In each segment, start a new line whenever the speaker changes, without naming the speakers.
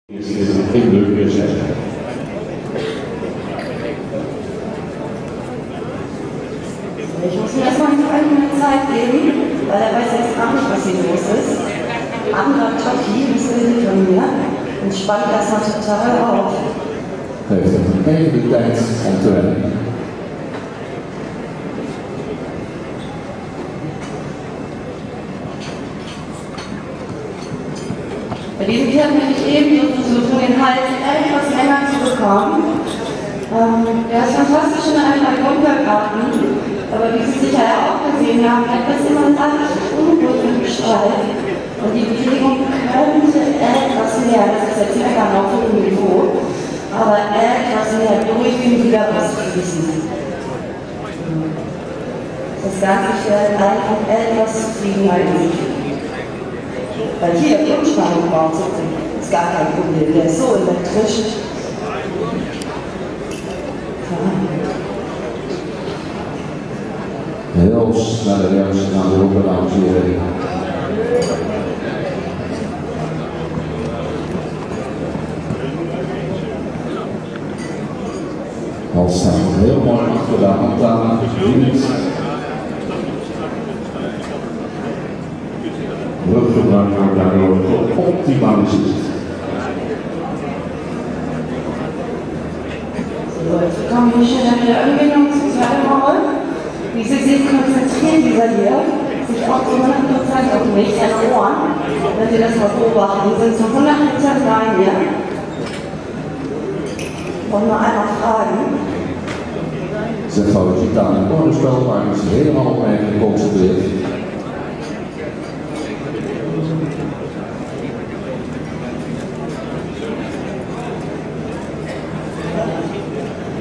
Is geen leuk weer zeggen.
Ich muss mir erstmal eine Zeit geben, weil er weiß jetzt gar nicht, was hier los ist. Anderer Totti, das will von mir, und spannt das mal total auf.
Heeft hem even de tijd om te wennen.
Bei diesem Tier habe ich eben versucht, den Hals etwas länger zu bekommen. Der ist fantastisch in einem Bunkergarten, aber wie Sie sicher ja auch gesehen haben, etwas immer leicht unruhig im Gestalt. Und die Bewegung könnte etwas mehr, das ist jetzt meckern auf hohem Niveau, aber etwas mehr durch den Widerriss fließen. Das Ganze stellt einfach etwas Zufriedenheit in sich. Weil hier Grundspannung baut ist gar kein Problem, der ist so elektrisch.
Heel snelle reactie naar de roepen, dames en heren. Al staat heel mooi achter de hand aan. Ruggebruik wordt daardoor geoptimaliseerd.
So, jetzt bekommen wir schon eine Anwendung zum zweiten Mal. Wie Sie sehen, konzentriert dieser hier sich auch zu 100% auf mich, seine Ohren. Wenn Sie das mal beobachten, sind zu 100% bei mir. Und nur einmal fragen.
Zegt fout gitaar en cornerspel, maar is helemaal op mij geconcentreerd.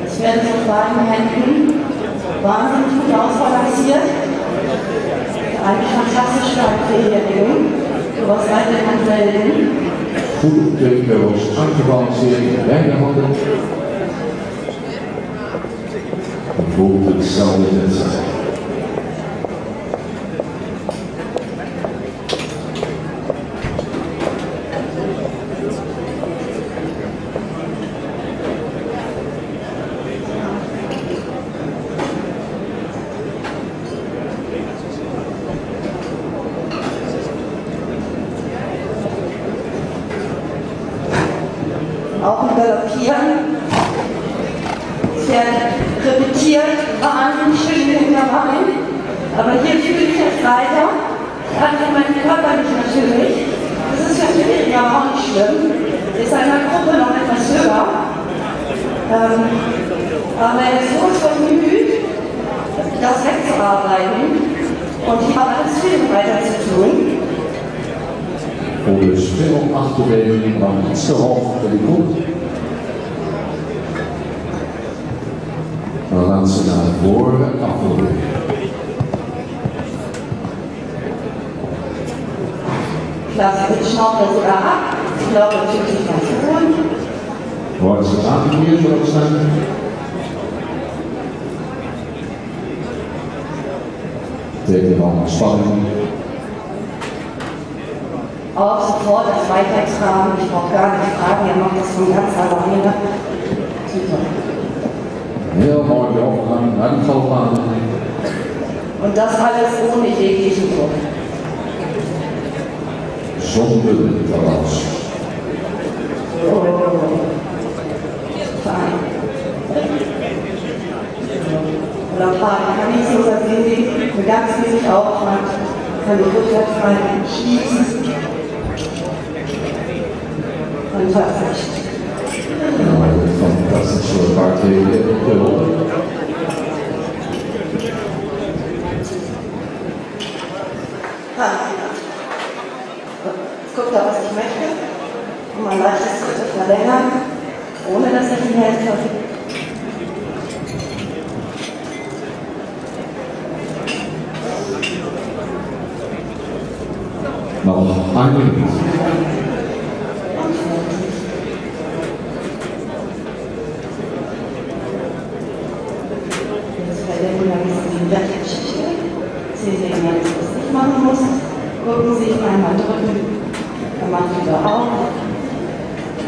Es werden mit beiden Händen wahnsinnig gut ausbalanciert. Eigentlich fantastisch starke Bewegung. Sowas leidet man selten.
Goed, de bureaus uitgebalanceerd met beide handen. En voelt hetzelfde net.
Auch im Galoppieren. Pferd repetiert wahnsinnig schön hinter rein. Aber hier fühle ich jetzt weiter. Gerade meinen Körper nicht natürlich. Das ist ja schwierig, aber auch nicht schlimm. Ist in der Gruppe noch etwas höher. Aber er ist so bemüht, das wegzuarbeiten. Und hier alles viel weiter zu tun.
Voor de spindelachterbeweging dan iets te hoog voor de kop. Dan laat ze naar voren afbewegen.
Klasse, ich schnaube das sogar ab. Ich glaube, das wird sich ganz gut.
Worden ze aangekeerd zoals ze zijn. Betekent allemaal spanning.
Auch sofort das Weitertragen, ich brauche gar nicht fragen, er macht das von ganz alleine. Super.
Heel mooi de overgang naar de galbaan.
Und das alles ohne jeglichen Druck.
Zonder balans.
Oh. Fein. Oder fragen, kann ich so sehen Sie, mit ganz wenig Aufwand, kann die Rückwärtsbeine schließen. Fantastisch.
Fantastische Vaartwegen op de ronde.
Jetzt guckt er, was ich möchte. Und mein leichtes Schritt verlängern, ohne dass ich ihn helfe.
Noch ein Minute.
Sie sehen jetzt, was ich machen muss. Gucken Sie, einmal drücken, er macht wieder auf.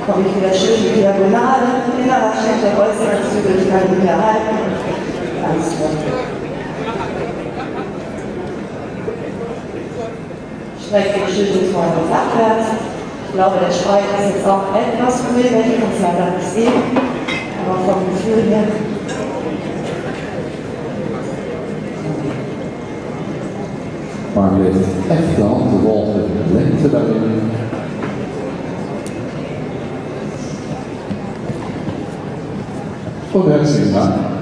komme ich wieder schön die Diagonale, innerer Schnitt, äußerer Zügel, ich kann ihn wieder halten. Ganz gut. Strecke die Schulter vorne abwärts. Ich glaube, der Spalt ist jetzt auch etwas ruhiger, ich kann es leider nicht sehen, aber vom Gefühl her.
Maar u heeft echt de hand de volgende lengte daarin. Voor de hersenbaan.